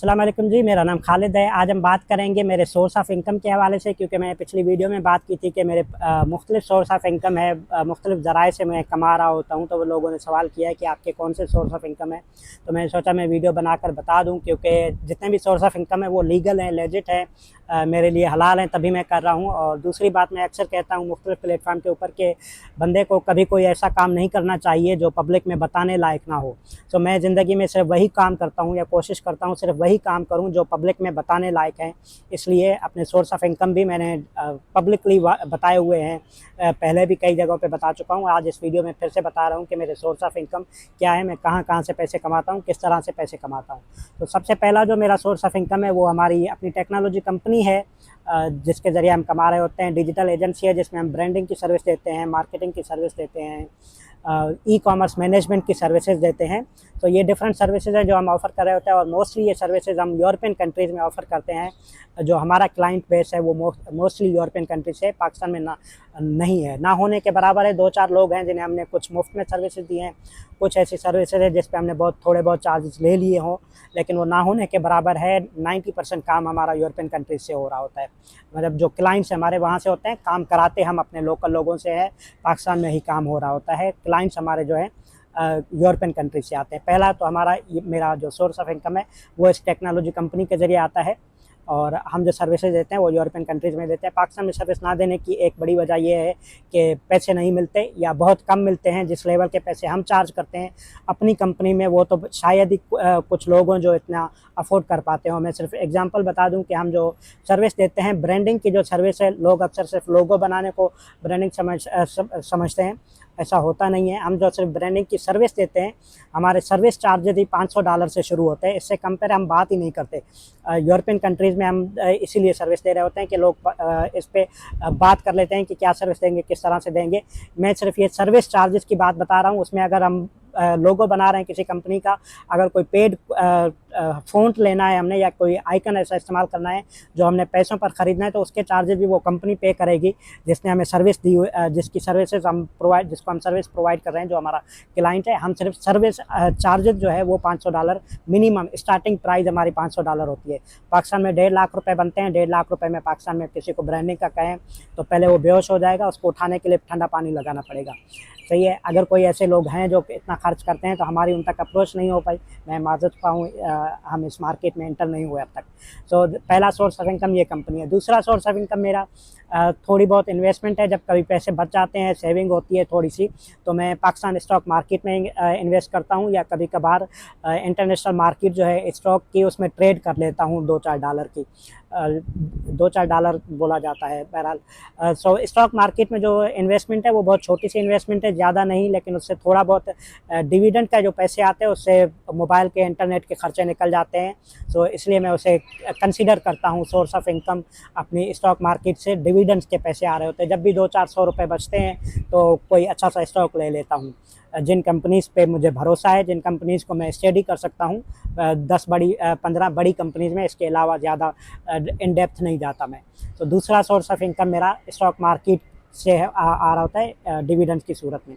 अस्सलाम वालेकुम जी, मेरा नाम खालिद है। आज हम बात करेंगे मेरे सोर्स ऑफ इनकम के हवाले से, क्योंकि मैंने पिछली वीडियो में बात की थी कि मेरे मुख्तलिफ सोर्स ऑफ इनकम है, मुख्तलिफ ज़राए से मैं कमा रहा होता हूँ। तो वो लोगों ने सवाल किया है कि आपके कौन से सोर्स ऑफ इनकम है। तो मैंने सोचा मैं वीडियो बनाकर बता दूँ, क्योंकि जितने भी सोर्स ऑफ इनकम है वो लीगल हैं, लेजिट है, मेरे लिए हलाल हैं, तभी मैं कर रहा हूँ। और दूसरी बात, मैं अक्सर कहता हूँ मुख्तलिफ प्लेटफॉर्म के ऊपर के बंदे को कभी कोई ऐसा काम नहीं करना चाहिए जो पब्लिक में बताने लायक ना हो। तो मैं ज़िंदगी में सिर्फ वही काम करता हूँ, या कोशिश करता हूँ सिर्फ वही काम करूँ जो पब्लिक में बताने लायक है। इसलिए अपने सोर्स ऑफ इनकम भी मैंने पब्लिकली बताए हुए हैं, पहले भी कई जगहों पे बता चुका हूँ। आज इस वीडियो में फिर से बता रहा हूँ कि मेरे सोर्स ऑफ इनकम क्या है, मैं कहाँ कहाँ से पैसे कमाता हूँ, किस तरह से पैसे कमाता हूँ। तो सबसे पहला जो मेरा सोर्स ऑफ इनकम है वो हमारी अपनी टेक्नोलॉजी कंपनी है, जिसके ज़रिए हम कमा रहे होते हैं। डिजिटल एजेंसी है जिसमें हम ब्रांडिंग की सर्विस देते हैं, मार्केटिंग की सर्विस देते हैं, ई कॉमर्स मैनेजमेंट की सर्विसेज देते हैं। तो ये डिफरेंट सर्विसेज हैं जो हम ऑफ़र कर रहे होते हैं, और मोस्टली ये सर्विसेज हम यूरोपियन कंट्रीज़ में ऑफ़र करते हैं। जो हमारा क्लाइंट बेस है वो मोस्टली यूरोपियन कंट्रीज से, पाकिस्तान में नहीं है, ना होने के बराबर है। 2-4 लोग हैं जिन्हें हमने कुछ मुफ्त में सर्विसेज दी हैं, कुछ ऐसी सर्विसेज है जिस पे हमने थोड़े बहुत चार्जेस ले लिए हों, लेकिन वो ना होने के बराबर है। 90% काम हमारा यूरोपियन कंट्रीज से हो रहा होता है। मतलब जो क्लाइंट्स हमारे वहाँ से होते हैं, काम कराते हम अपने लोकल लोगों से है, पाकिस्तान में ही काम हो रहा होता है। क्लाइंट्स हमारे जो है यूरोपियन कंट्रीज से आते हैं। पहला तो मेरा जो सोर्स ऑफ इनकम है वो इस टेक्नोलॉजी कंपनी के ज़रिए आता है, और हम जो सर्विसेज देते हैं वो यूरोपियन कंट्रीज़ में देते हैं। पाकिस्तान में सर्विस ना देने की एक बड़ी वजह ये है कि पैसे नहीं मिलते, या बहुत कम मिलते हैं। जिस लेवल के पैसे हम चार्ज करते हैं अपनी कंपनी में, वो तो शायद ही कुछ लोग हों जो इतना अफोर्ड कर पाते हो। मैं सिर्फ एग्जांपल बता दूं कि हम जो सर्विस देते हैं, ब्रांडिंग की जो सर्विस है, लोग अक्सर सिर्फ लोगो बनाने को ब्रांडिंग समझते हैं, ऐसा होता नहीं है। हम जो सिर्फ ब्रांडिंग की सर्विस देते हैं, हमारे सर्विस चार्जेस ही $500 से शुरू होते हैं। इससे कंपेयर हम बात ही नहीं करते। यूरोपियन कंट्रीज़ में हम इसीलिए सर्विस दे रहे होते हैं कि लोग इस पे बात कर लेते हैं कि क्या सर्विस देंगे, किस तरह से देंगे। मैं सिर्फ ये सर्विस चार्जेस की बात बता रहा हूँ। उसमें अगर हम लोगो बना रहे हैं किसी कंपनी का, अगर कोई पेड फ़ॉन्ट लेना है हमने, या कोई आइकन ऐसा इस्तेमाल करना है जो हमने पैसों पर ख़रीदना है, तो उसके चार्जेस भी वो कंपनी पे करेगी जिसने हमें सर्विस दी हुई, जिसको हम सर्विस प्रोवाइड कर रहे हैं, जो हमारा क्लाइंट है। हम सिर्फ सर्विस चार्जेस जो है वो $500 मिनिमम, स्टार्टिंग प्राइस हमारी $500 होती है। पाकिस्तान में 1.5 लाख रुपए बनते हैं। 1.5 लाख रुपए में पाकिस्तान में किसी को ब्रांडिंग का कहें तो पहले वो बेहोश हो जाएगा, उसको उठाने के लिए ठंडा पानी लगाना पड़ेगा। सही है। अगर कोई ऐसे लोग हैं जो इतना खर्च करते हैं, तो हमारी उन तक अप्रोच नहीं हो पाई, मैं माजरत पाऊँ, हम इस मार्केट में एंटर नहीं हुए अब तक। तो पहला सोर्स ऑफ इनकम ये कंपनी है। दूसरा सोर्स ऑफ इनकम मेरा थोड़ी बहुत इन्वेस्टमेंट है। जब कभी पैसे बच जाते हैं, सेविंग होती है थोड़ी सी, तो मैं पाकिस्तान स्टॉक मार्केट में इन्वेस्ट करता हूँ, या कभी कभार इंटरनेशनल मार्केट जो है स्टॉक की, उसमें ट्रेड कर लेता हूँ $2-4 की। $2-4 बोला जाता है बहरहाल। सो स्टॉक मार्केट में जो इन्वेस्टमेंट है वो बहुत छोटी सी इन्वेस्टमेंट है, ज़्यादा नहीं, लेकिन उससे थोड़ा बहुत डिविडेंड का जो पैसे आते हैं उससे मोबाइल के इंटरनेट के खर्चे निकल जाते हैं। सो इसलिए मैं उसे कंसीडर करता हूँ सोर्स ऑफ इनकम। अपनी स्टॉक मार्केट से डिविडेंड्स के पैसे आ रहे होते हैं, जब भी 200-400 रुपये बचते हैं तो कोई अच्छा सा स्टॉक ले लेता हूँ। जिन कंपनीज़ पे मुझे भरोसा है, जिन कंपनीज़ को मैं स्टडी कर सकता हूँ, 15 बड़ी कंपनीज़ में, इसके अलावा ज़्यादा इन डेप्थ नहीं जाता मैं। तो दूसरा सोर्स ऑफ इनकम मेरा स्टॉक मार्केट से आ रहा होता है डिविडेंड्स की सूरत में।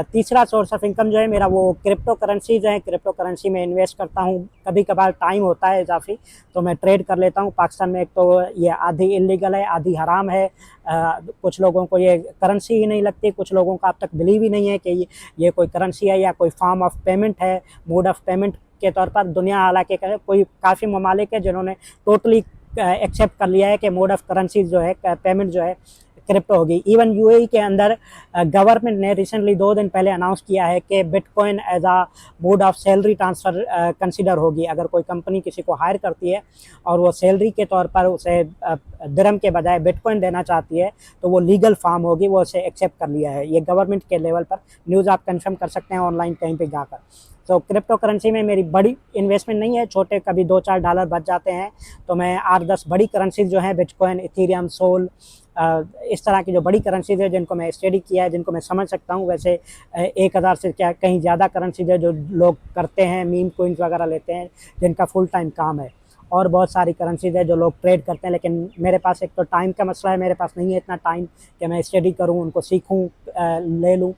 तीसरा सोर्स ऑफ इनकम जो है मेरा, वो क्रिप्टो करेंसीज है। क्रिप्टो करेंसी में इन्वेस्ट करता हूँ। कभी कभार टाइम होता है इजाफी, तो मैं ट्रेड कर लेता हूँ। पाकिस्तान में एक तो ये आधी इलीगल है, आधी हराम है। कुछ लोगों को ये करेंसी ही नहीं लगती, कुछ लोगों का अब तक बिलीव ही नहीं है कि ये कोई करेंसी है या कोई फॉर्म ऑफ पेमेंट है, मोड ऑफ पेमेंट के तौर पर। दुनिया हालांकि कोई काफ़ी ममालिक है जिन्होंने टोटली एक्सेप्ट कर लिया है कि मोड ऑफ करेंसी जो है, पेमेंट जो है, क्रिप्टो होगी। इवन यूएई के अंदर गवर्नमेंट ने रिसेंटली 2 दिन पहले अनाउंस किया है कि bitcoin as a mode of salary transfer consider होगी। अगर कोई कंपनी किसी को हायर करती है और वो सैलरी के तौर पर उसे दिरहम के बजाय बिटकॉइन देना चाहती है, तो वो लीगल फॉर्म होगी, वो उसे एक्सेप्ट कर लिया है। ये गवर्नमेंट के लेवल पर न्यूज़ आप कंफर्म कर सकते हैं ऑनलाइन कहीं पर जाकर। तो क्रिप्टो करेंसी में मेरी बड़ी इन्वेस्टमेंट नहीं है, छोटे कभी $2-4 बच जाते हैं, तो मैं 8-10 बड़ी करेंसीज जो हैं, बिटकॉइन, इथेरियम, सोल, इस तरह की जो बड़ी करेंसीज है जिनको मैं स्टडी किया है, जिनको मैं समझ सकता हूँ। वैसे 1000 से क्या कहीं ज़्यादा करेंसीज है जो लोग करते हैं, मीम कोइंस वगैरह लेते हैं, जिनका फुल टाइम काम है। और बहुत सारी करेंसीज है जो लोग ट्रेड करते हैं, लेकिन मेरे पास एक तो टाइम का मसला है, मेरे पास नहीं है इतना टाइम कि मैं स्टडी करूँ, उनको सीखूँ, ले लूँ।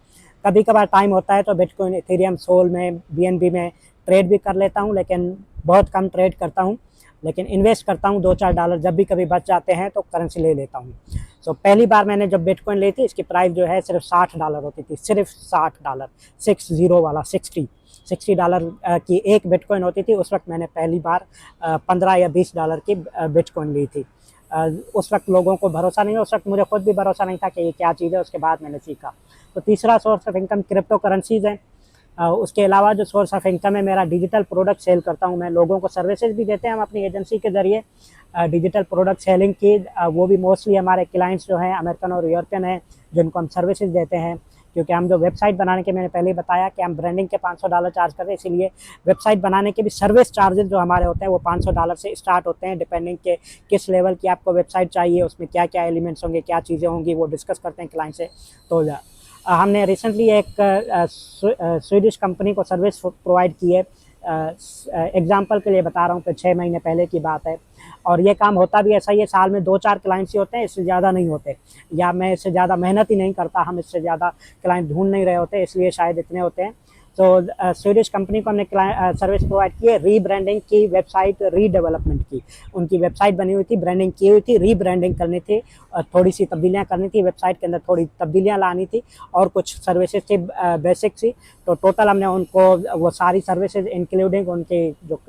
कभी कभार टाइम होता है तो बिटकॉइन, इथेरियम, सोल में, बीएनबी में ट्रेड भी कर लेता हूँ, लेकिन बहुत कम ट्रेड करता हूँ, लेकिन इन्वेस्ट करता हूँ $2-4 जब भी कभी बच जाते हैं तो करेंसी ले लेता हूँ। सो पहली बार मैंने जब बिटकॉइन ली थी इसकी प्राइस जो है सिर्फ $60 होती थी, सिर्फ $60, 60 वाला 60 $60 की एक बिटकॉइन होती थी। उस वक्त मैंने पहली बार 15 या $20 की बिटकॉइन ली थी। उस वक्त लोगों को भरोसा नहीं, उस वक्त मुझे खुद भी भरोसा नहीं था कि ये क्या चीज़ है, उसके बाद मैंने सीखा। तो तीसरा source of income crypto currencies है। उसके अलावा जो सोर्स ऑफ इनकम है मेरा डिजिटल प्रोडक्ट सेल करता हूँ मैं, लोगों को सर्विसेज भी देते हैं हम अपनी एजेंसी के ज़रिए डिजिटल प्रोडक्ट सेलिंग की। वो भी मोस्टली हमारे क्लाइंट्स जो हैं अमेरिकन और यूरोपियन हैं, जिनको हम सर्विसेज देते हैं। क्योंकि हम जो वेबसाइट बनाने के, मैंने पहले ही बताया कि हम ब्रांडिंग के $500 चार्ज करते हैं, इसीलिए वेबसाइट बनाने के भी सर्विस चार्जेस जो हमारे होते हैं वो $500 से स्टार्ट होते हैं, डिपेंडिंग के किस लेवल की आपको वेबसाइट चाहिए, उसमें क्या क्या एलिमेंट्स होंगे, क्या चीज़ें होंगी, वो डिस्कस करते हैं क्लाइंट से। तो हमने रिसेंटली एक स्वीडिश कंपनी को सर्विस प्रोवाइड की है। एग्जाम्पल के लिए बता रहा हूँ कि 6 महीने पहले की बात है, और ये काम होता भी ऐसा ही है, साल में 2-4 क्लाइंट्स ही होते हैं, इससे ज़्यादा नहीं होते, या मैं इससे ज़्यादा मेहनत ही नहीं करता, हम इससे ज़्यादा क्लाइंट ढूंढ नहीं रहे होते, इसलिए शायद इतने होते हैं। तो स्वीडिश कंपनी को हमने सर्विस प्रोवाइड की है, रीब्रांडिंग की, वेबसाइट रीडेवलपमेंट की। उनकी वेबसाइट बनी हुई थी, ब्रांडिंग की हुई थी, रीब्रांडिंग करनी थी, थोड़ी सी तब्दीलियाँ करनी थी, वेबसाइट के अंदर थोड़ी तब्दीलियाँ लानी थी, और कुछ सर्विसेज थी बेसिक सी। तो टोटल हमने उनको वो सारी सर्विसेज इंक्लूडिंग उनके जो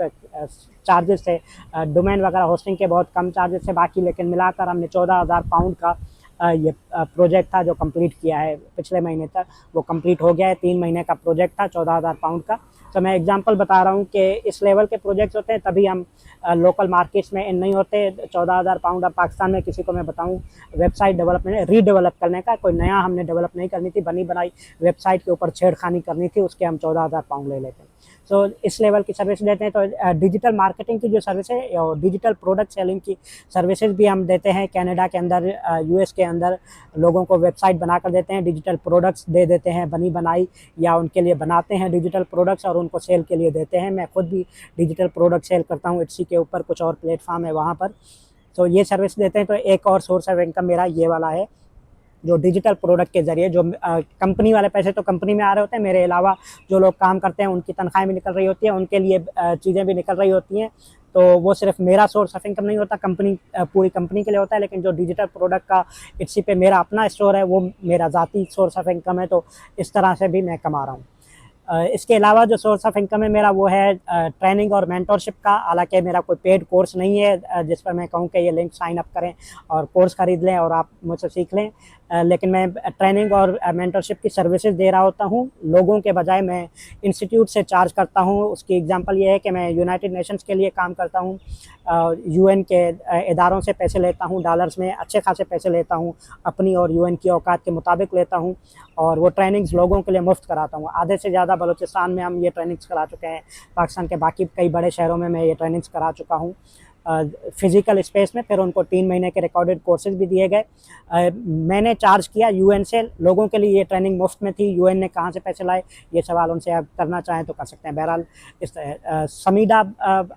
चार्जेस थे, डोमेन वगैरह होस्टिंग के बहुत कम चार्जेस थे बाकी, लेकिन मिलाकर हमने £14,000 का ये प्रोजेक्ट था जो कंप्लीट किया है पिछले महीने तक। वो कंप्लीट हो गया है, 3 महीने का प्रोजेक्ट था, £14,000 का। तो मैं एग्जांपल बता रहा हूँ कि इस लेवल के प्रोजेक्ट्स होते हैं तभी हम लोकल मार्केट्स में इन नहीं होते। £14,000 अब पाकिस्तान में किसी को मैं बताऊँ वेबसाइट डेवलपमेंट रीडेवलप करने का, कोई नया हमने डेवलप नहीं करनी थी, बनी बनाई वेबसाइट के ऊपर छेड़खानी करनी थी, उसके हम £14,000 ले लेते हैं। सो इस लेवल की सर्विस देते हैं। तो डिजिटल मार्केटिंग की जो सर्विस है और डिजिटल प्रोडक्ट सेलिंग की सर्विसेज भी हम देते हैं। कनाडा के अंदर, यूएस के अंदर लोगों को वेबसाइट बनाकर देते हैं, डिजिटल प्रोडक्ट्स दे देते हैं बनी बनाई, या उनके लिए बनाते हैं डिजिटल प्रोडक्ट्स और उनको सेल के लिए देते हैं। मैं खुद भी डिजिटल प्रोडक्ट सेल करता हूँ इट्सी के ऊपर, कुछ और प्लेटफॉर्म है वहाँ पर। तो ये सर्विस देते हैं। तो एक और सोर्स ऑफ इनकम मेरा ये वाला है, जो डिजिटल प्रोडक्ट के ज़रिए, जो कंपनी वाले पैसे तो कंपनी में आ रहे होते हैं, मेरे अलावा जो लोग काम करते हैं उनकी तनख्वाहें भी निकल रही होती है, उनके लिए चीज़ें भी निकल रही होती हैं। तो वो सिर्फ मेरा सोर्स ऑफ इनकम नहीं होता, कंपनी पूरी कंपनी के लिए होता है। लेकिन जो डिजिटल प्रोडक्ट का इट्सी पे मेरा अपना स्टोर है, वो मेरा ज़ाती सोर्स ऑफ इनकम है। तो इस तरह से भी मैं कमा रहा हूँ। इसके अलावा जो सोर्स ऑफ इनकम है मेरा वो है ट्रेनिंग और मेंटरशिप का। हालांकि मेरा कोई पेड कोर्स नहीं है जिस पर मैं कहूँ कि ये लिंक साइन अप करें और कोर्स खरीद लें और आप मुझसे सीख लें, लेकिन मैं ट्रेनिंग और मेंटरशिप की सर्विसेज दे रहा होता हूँ लोगों के बजाय। मैं इंस्टीट्यूट से चार्ज करता हूँ। उसकी एग्जांपल ये है कि मैं यूनाइटेड नेशंस के लिए काम करता हूँ, यूएन के इदारों से पैसे लेता हूँ, डॉलर्स में अच्छे खासे पैसे लेता हूँ, अपनी और यूएन की औकात के मुताबिक लेता हूँ, और वो ट्रेनिंग्स लोगों के लिए मुफ्त कराता हूँ। आधे से ज़्यादा बलूचिस्तान में हम ये ट्रेनिंग्स करा चुके हैं, पाकिस्तान के बाकी कई बड़े शहरों में मैं ये ट्रेनिंग्स करा चुका हूँ फिज़िकल स्पेस में। फिर उनको 3 महीने के रिकॉर्डेड कोर्सेज भी दिए गए। मैंने चार्ज किया यूएन से, लोगों के लिए ये ट्रेनिंग मुफ्त में थी। यूएन ने कहाँ से पैसे लाए, ये सवाल उनसे आप करना चाहें तो कर सकते हैं। बहरहाल इस समीडा,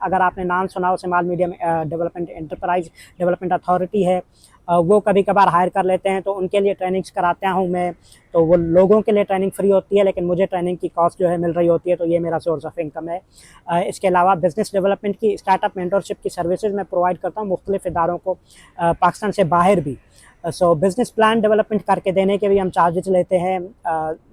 अगर आपने नाम सुना हो, small medium development enterprise development authority है, वो कभी कभार हायर कर लेते हैं, तो उनके लिए ट्रेनिंग्स कराता हूँ मैं। तो वो लोगों के लिए ट्रेनिंग फ्री होती है, लेकिन मुझे ट्रेनिंग की कॉस्ट जो है मिल रही होती है। तो ये मेरा सोर्स ऑफ इनकम है। इसके अलावा बिज़नेस डेवलपमेंट की, स्टार्टअप मेंटरशिप की सर्विसेज मैं प्रोवाइड करता हूँ मुख्तलिफ इदारों को, पाकिस्तान से बाहर भी। सो बिज़नेस प्लान डेवलपमेंट करके देने के भी हम चार्जेस लेते हैं।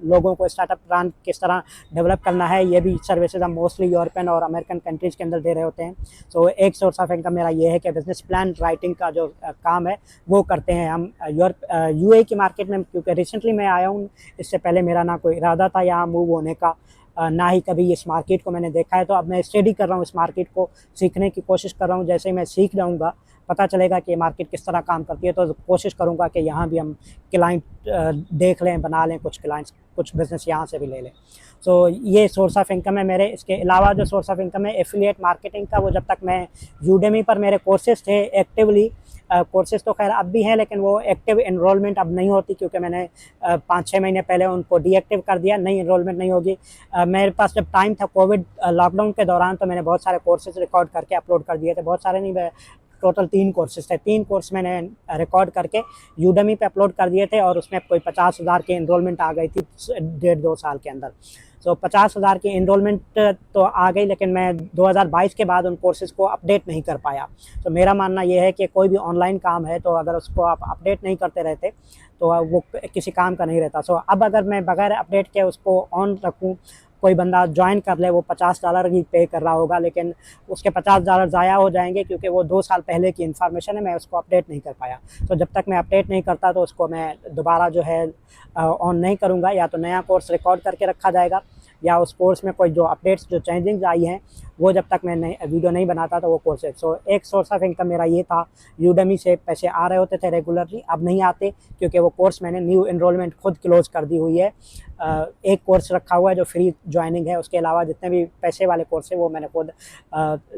लोगों को स्टार्टअप प्लान किस तरह डेवलप करना है, ये भी सर्विसेज हम मोस्टली यूरोपियन और अमेरिकन कंट्रीज़ के अंदर दे रहे होते हैं। सो एक सोर्स ऑफ इनकम मेरा ये है कि बिज़नेस प्लान राइटिंग का जो काम है वो करते हैं हम यूएई की मार्केट में। क्योंकि रिसेंटली मैं आया हूँ, इससे पहले मेरा ना कोई इरादा था यहाँ मूव होने का, ना ही कभी इस मार्केट को मैंने देखा है। तो अब मैं स्टडी कर रहा हूँ, इस मार्केट को सीखने की कोशिश कर रहा हूँ। जैसे ही मैं सीख जाऊँगा, पता चलेगा कि ये मार्केट किस तरह काम करती है, तो कोशिश करूँगा कि यहाँ भी हम क्लाइंट देख लें, बना लें, कुछ क्लाइंट्स, कुछ बिज़नेस यहाँ से भी ले लें। सो ये सोर्स ऑफ इनकम है मेरे। इसके अलावा जो सोर्स ऑफ इनकम है एफिलिएट मार्केटिंग का, वो जब तक मैं यूडेमी पर मेरे कोर्सेज थे एक्टिवली, कोर्सेज तो खैर अब भी हैं, लेकिन वो एक्टिव एनरोलमेंट अब नहीं होती, क्योंकि मैंने 5-6 महीने पहले उनको डीएक्टिव कर दिया, नई एनरोलमेंट नहीं होगी। मेरे पास जब टाइम था कोविड लॉकडाउन के दौरान, तो मैंने बहुत सारे कोर्सेज रिकॉर्ड करके अपलोड कर दिए थे। बहुत सारे नहीं, टोटल 3 कोर्सेज थे, 3 कोर्स मैंने रिकॉर्ड करके यूडेमी पे अपलोड कर दिए थे, और उसमें कोई 50,000 की एनरोलमेंट आ गई थी 1.5-2 साल के अंदर। तो 50,000 की इनरोलमेंट तो आ गई, लेकिन मैं 2022 के बाद उन कोर्सेज़ को अपडेट नहीं कर पाया। तो मेरा मानना ये है कि कोई भी ऑनलाइन काम है तो अगर उसको आप अपडेट नहीं करते रहते तो वो किसी काम का नहीं रहता। सो अब अगर मैं बगैर अपडेट के उसको ऑन रखूँ, कोई बंदा ज्वाइन कर ले, वो $50 ही पे कर रहा होगा, लेकिन उसके $50 ज़ाया हो जाएंगे क्योंकि वो 2 साल पहले की इन्फॉर्मेशन है, मैं उसको अपडेट नहीं कर पाया। तो जब तक मैं अपडेट नहीं करता तो उसको मैं दोबारा जो है ऑन नहीं करूँगा। या तो नया कोर्स रिकॉर्ड करके रखा जाएगा या उस कोर्स में कोई जो अपडेट्स जो चेंजिंग्स आई हैं वो जब तक मैं वीडियो नहीं बनाता तो वो कोर्स है। सो एक सोर्स ऑफ इनकम मेरा ये था, यूडेमी से पैसे आ रहे होते थे रेगुलरली, अब नहीं आते क्योंकि वो कोर्स मैंने न्यू इनरोलमेंट खुद क्लोज़ कर दी हुई है। एक कोर्स रखा हुआ है जो फ्री ज्वाइनिंग है, उसके अलावा जितने भी पैसे वाले कोर्स है वो मैंने खुद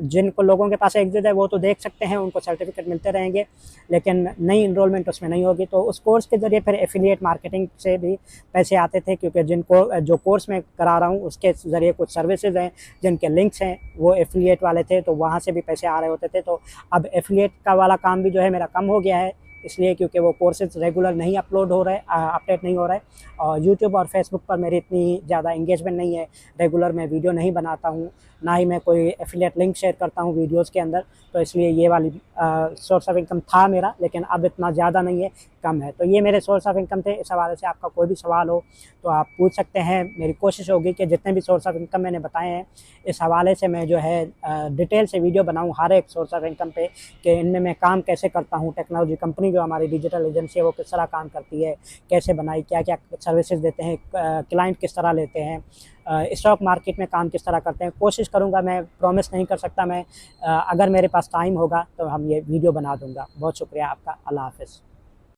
जिनको लोगों के पास एग्जिट है वो तो देख सकते हैं, उनको सर्टिफिकेट मिलते रहेंगे, लेकिन नई इनरोलमेंट उसमें नहीं होगी। तो उस कोर्स के ज़रिए फिर एफिलिएट मार्केटिंग से भी पैसे आते थे क्योंकि जिनको जो कोर्स मैं करा रहा हूँ उसके ज़रिए कुछ सर्विसेज हैं जिनके लिंक्स हैं वो एफिलिएट वाले थे, तो वहाँ से भी पैसे आ रहे होते थे। तो अब एफिलिएट का वाला काम भी जो है मेरा कम हो गया है, इसलिए क्योंकि वो कोर्सेज रेगुलर नहीं अपलोड हो रहे, अपडेट नहीं हो रहा है, और यूट्यूब और फेसबुक पर मेरी इतनी ज़्यादा इंगेजमेंट नहीं है, रेगुलर मैं वीडियो नहीं बनाता हूँ, ना ही मैं कोई एफिलिएट लिंक शेयर करता हूँ वीडियोज़ के अंदर। तो इसलिए ये वाली सोर्स ऑफ इनकम था मेरा, लेकिन अब इतना ज़्यादा नहीं है, कम है। तो ये मेरे सोर्स ऑफ इनकम थे। इस हवाले से आपका कोई भी सवाल हो तो आप पूछ सकते हैं। मेरी कोशिश होगी कि जितने भी सोर्स ऑफ इनकम मैंने बताए हैं इस हवाले से मैं जो है डिटेल से वीडियो बनाऊँ हर एक सोर्स ऑफ इनकम पे, कि इनमें मैं काम कैसे करता हूँ, टेक्नोलॉजी कंपनी जो हमारी डिजिटल एजेंसी है वो किस तरह काम करती है, कैसे बनाई, क्या क्या सर्विसेज देते हैं, क्लाइंट किस तरह लेते हैं, स्टॉक मार्केट में काम किस तरह करते हैं। कोशिश करूँगा, मैं प्रॉमिस नहीं कर सकता, मैं अगर मेरे पास टाइम होगा तो हम ये वीडियो बना दूँगा। बहुत शुक्रिया आपका। अल्लाह हाफ़िज़।